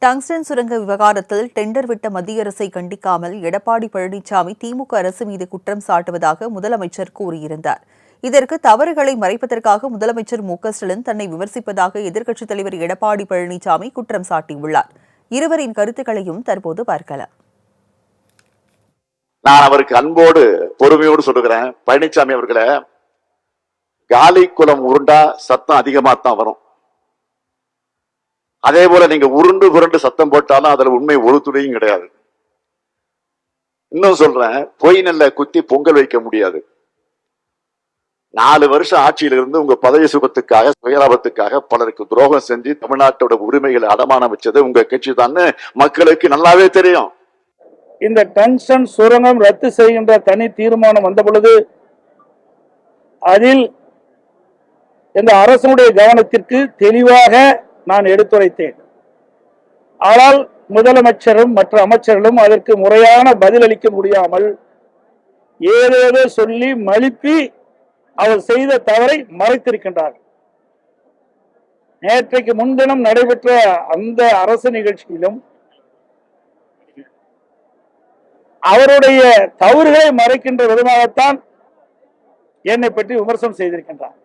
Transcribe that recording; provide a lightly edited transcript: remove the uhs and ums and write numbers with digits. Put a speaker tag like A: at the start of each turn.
A: Tungsten சுரங்க விவகாரத்தில் tender விட்ட மத்திய அரசை கண்டிக்காமல் எடப்பாடி பழனிசாமி திமுக அரசு மீது குற்றம் சாட்டுவதாக முதலமைச்சர் கூறியிருந்தார். இதற்கு தவறுகளை மறைப்பதற்காக முதலமைச்சர் மு.க.ஸ்டாலின் தன்னை விமர்சிப்பதாக எதிர்க்கட்சித் தலைவர் எடப்பாடி பழனிசாமி குற்றம் சாட்டியுள்ளார். இருவரின் கருத்துக்களையும் தற்போது பார்க்கலாம்.
B: நான் அவருக்கு அன்போடு பொறுமையோடு சொல்லுகிறேன், பழனிசாமி அவர்களை, காலி குளம் உருண்டா சத்தம் அதிகமா தான் வரும். அதே போல நீங்க உருண்டு புரண்டு சத்தம் போட்டாலும் அதுல உண்மை ஒரு துளியும் கிடையாது. இன்னும் சொல்றேன், பொய் நெல்ல குத்தி பொங்கல் வைக்க முடியாது. 4 வருஷம் ஆட்சியில இருந்து உங்க பதவி சுகத்துக்காக சுயலாபத்துக்காக பலருக்கு துரோகம் செஞ்சு தமிழ்நாட்டோட உரிமைகளை அடமானம் வச்சது உங்க கட்சி தான் மக்களுக்கு நல்லாவே தெரியும்.
C: இந்த டங்ஸ்டன் சுரங்கம் ரத்து செய்கின்ற தனி தீர்மானம் வந்த பொழுது அதில் இந்த அரசனுடைய கவனத்திற்கு தெளிவாக நான் எடுத்துரைத்தேன். ஆனால் முதலமைச்சரும் மற்ற அமைச்சர்களும் அதற்கு முறையான பதில் அளிக்க முடியாமல் ஏதேதோ சொல்லி மழுப்பி அவர் செய்த தவறை மறைத்திருக்கின்றார். நேற்றைக்கு முன்தினம் நடைபெற்ற அந்த அரசு நிகழ்ச்சியிலும் அவருடைய தவறுகளை மறைக்கின்ற விதமாகத்தான் என்னை பற்றி விமர்சனம் செய்திருக்கின்றார்.